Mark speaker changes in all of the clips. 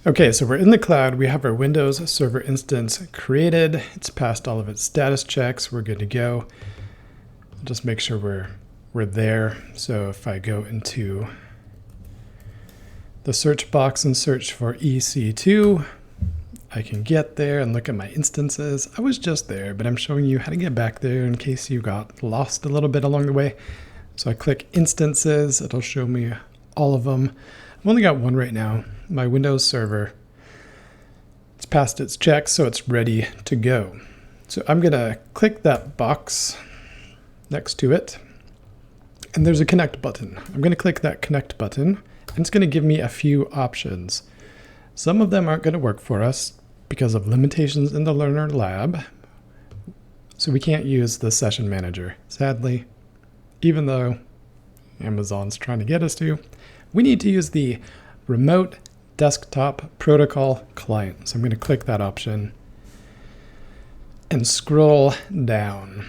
Speaker 1: Okay, so we're in the cloud. We have our Windows Server instance created. It's passed all of its status checks. We're good to go. Just make sure we're there. So if I go into the search box and search for EC2, I can get there and look at my instances. I was just there, but I'm showing you how to get back there in case you got lost a little bit along the way. So I click instances. It'll show me all of them. I've only got one right now, my Windows Server. It's passed its checks, so it's ready to go. So I'm going to click that box next to it, and there's a connect button. I'm going to click that connect button, and it's going to give me a few options. Some of them aren't going to work for us because of limitations in the Learner Lab, so we can't use the session manager, sadly, even though Amazon's trying to get us to. We need to use the Remote Desktop Protocol Client. So I'm going to click that option and scroll down.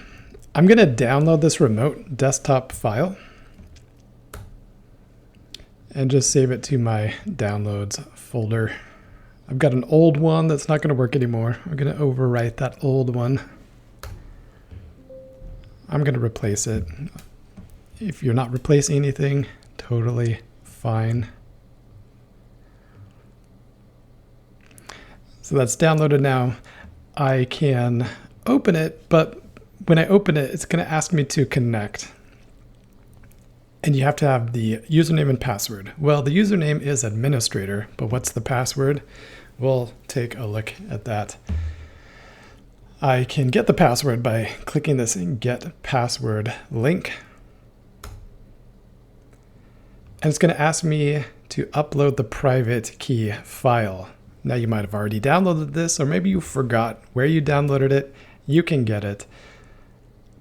Speaker 1: I'm going to download this remote desktop file and just save it to my downloads folder. I've got an old one that's not going to work anymore. I'm going to overwrite that old one. I'm going to replace it. If you're not replacing anything, totally fine. So that's downloaded now. I can open it, but when I open it, it's going to ask me to connect. And you have to have the username and password. Well, the username is administrator, but what's the password? We'll take a look at that. I can get the password by clicking this Get Password link. And it's going to ask me to upload the private key file. Now you might have already downloaded this, or maybe you forgot where you downloaded it. You can get it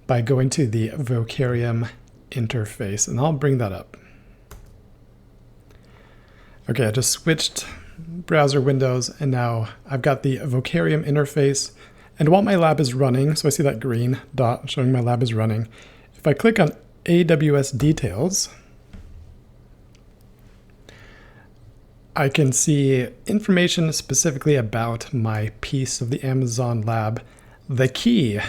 Speaker 1: by going to the Vocarium interface, and I'll bring that up. Okay, I just switched browser windows, and now I've got the Vocarium interface. And while my lab is running, so I see that green dot showing my lab is running, if I click on AWS details, I can see information specifically about my piece of the Amazon lab. The key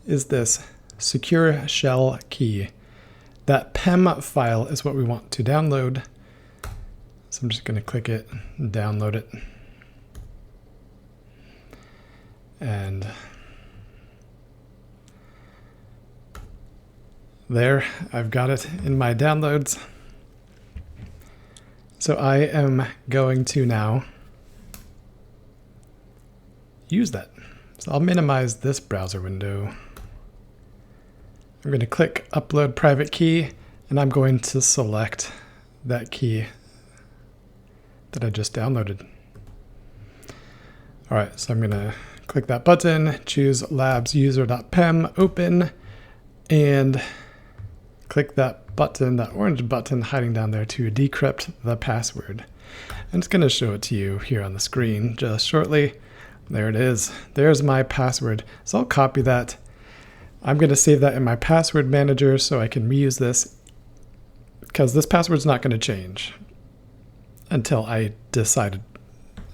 Speaker 1: is this secure shell key. That PEM file is what we want to download. So I'm just going to click it and download it. And there, I've got it in my downloads. So I am going to now use that. So I'll minimize this browser window. I'm going to click Upload Private Key, and I'm going to select that key that I just downloaded. All right, so I'm going to click that button, choose labsuser.pem, open, and click that button, that orange button hiding down there to decrypt the password. And it's going to show it to you here on the screen just shortly. There it is. There's my password. So I'll copy that. I'm going to save that in my password manager so I can reuse this, because this password's not going to change until I decide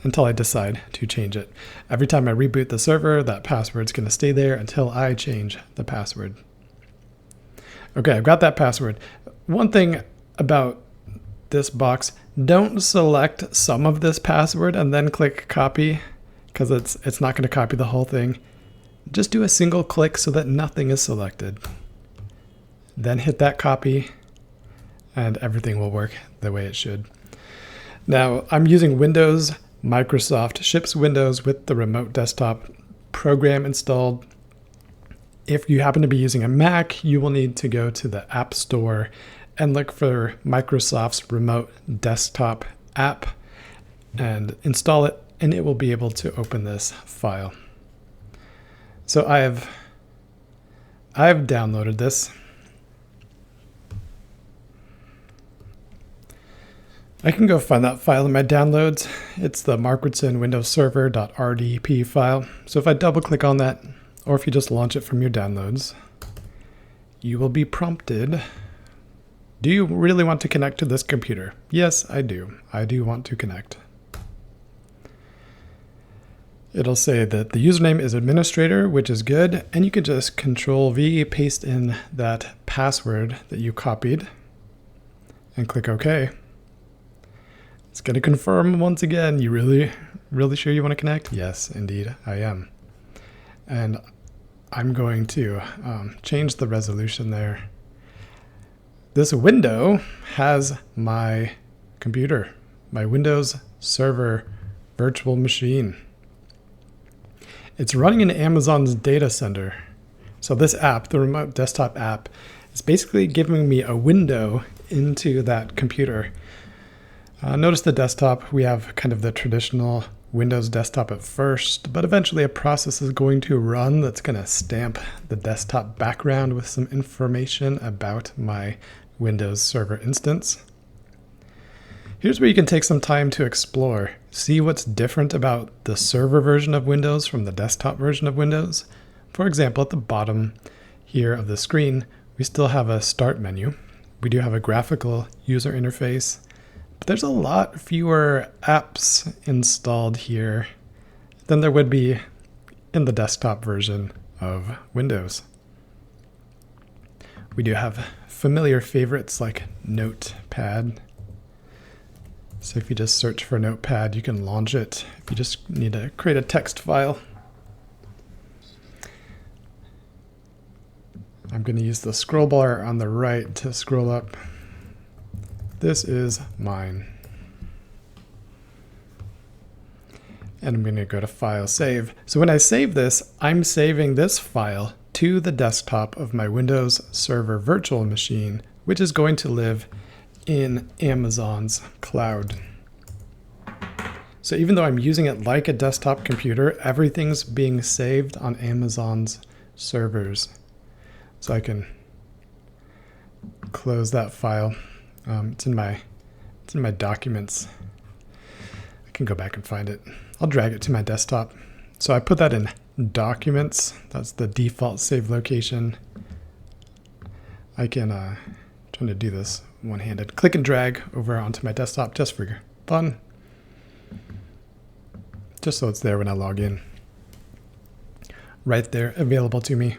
Speaker 1: to change it. Every time I reboot the server, that password's going to stay there until I change the password. Okay, I've got that password. One thing about this box, don't select some of this password and then click copy, because it's not going to copy the whole thing. Just do a single click so that nothing is selected. Then hit that copy, and everything will work the way it should. Now, I'm using Windows. Microsoft ships Windows with the remote desktop program installed. If you happen to be using a Mac, you will need to go to the App Store and look for Microsoft's Remote Desktop app and install it, and it will be able to open this file. So I've downloaded this. I can go find that file in my downloads. It's the Marquardson Windows Server.rdp file. So if I double click on that, or if you just launch it from your downloads, you will be prompted. Do you really want to connect to this computer? Yes, I do. I do want to connect. It'll say that the username is administrator, which is good, and you can just Control V, paste in that password that you copied, and click OK. It's going to confirm once again. You really sure you want to connect? Yes, indeed, I am. And I'm going to change the resolution there. This window has my computer, my Windows Server virtual machine. It's running in Amazon's data center. So this app, the remote desktop app, is basically giving me a window into that computer. Notice the desktop, we have kind of the traditional Windows desktop at first, but eventually a process is going to run that's going to stamp the desktop background with some information about my Windows Server instance. Here's where you can take some time to explore, see what's different about the server version of Windows from the desktop version of Windows. For example, at the bottom here of the screen, we still have a start menu. We do have a graphical user interface, but there's a lot fewer apps installed here than there would be in the desktop version of Windows. We do have familiar favorites like Notepad. So if you just search for Notepad, you can launch it if you just need to create a text file. I'm going to use the scroll bar on the right to scroll up. This is mine. And I'm going to go to File, Save. So when I save this, I'm saving this file to the desktop of my Windows Server virtual machine, which is going to live in Amazon's cloud. So even though I'm using it like a desktop computer, everything's being saved on Amazon's servers. So I can close that file. It's in my documents. I can go back and find it. I'll drag it to my desktop. So I put that in Documents. That's the default save location. I can trying to do this one-handed. Click and drag over onto my desktop just for fun. Just so it's there when I log in. Right there, available to me.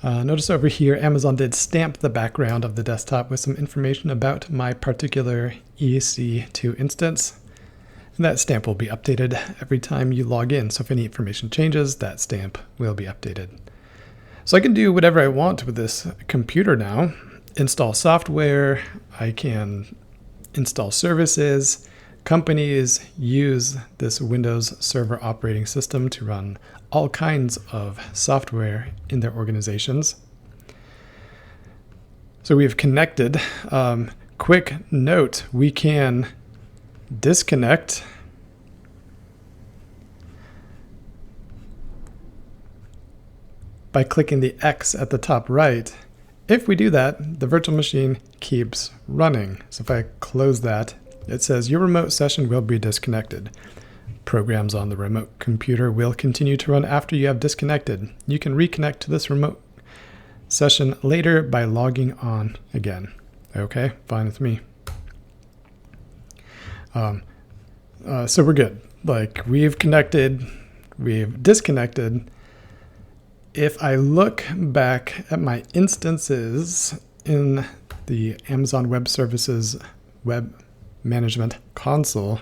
Speaker 1: Notice over here, Amazon did stamp the background of the desktop with some information about my particular EC2 instance. And that stamp will be updated every time you log in. So if any information changes, that stamp will be updated. So I can do whatever I want with this computer now. Install software, I can install services. Companies use this Windows Server operating system to run all kinds of software in their organizations. So we've connected. Quick note, we can disconnect by clicking the X at the top right. If we do that, the virtual machine keeps running. So if I close that, it says your remote session will be disconnected. Programs on the remote computer will continue to run after you have disconnected. You can reconnect to this remote session later by logging on again. Okay, fine with me. So we're good. Like we've connected, we've disconnected. If I look back at my instances in the Amazon Web Services Web Management console,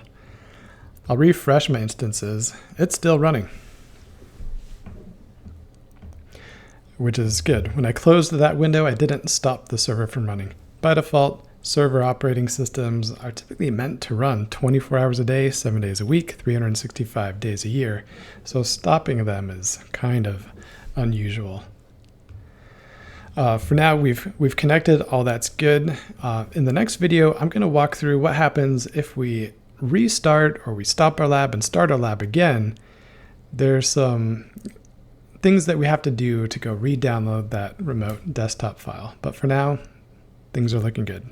Speaker 1: I'll refresh my instances. It's still running, which is good. When I closed that window, I didn't stop the server from running. By default, server operating systems are typically meant to run 24 hours a day, 7 days a week, 365 days a year. So stopping them is kind of unusual. For now, we've connected. All that's good. In the next video, I'm going to walk through what happens if we restart or we stop our lab and start our lab again. There's some things that we have to do to go re-download that remote desktop file. But for now, things are looking good.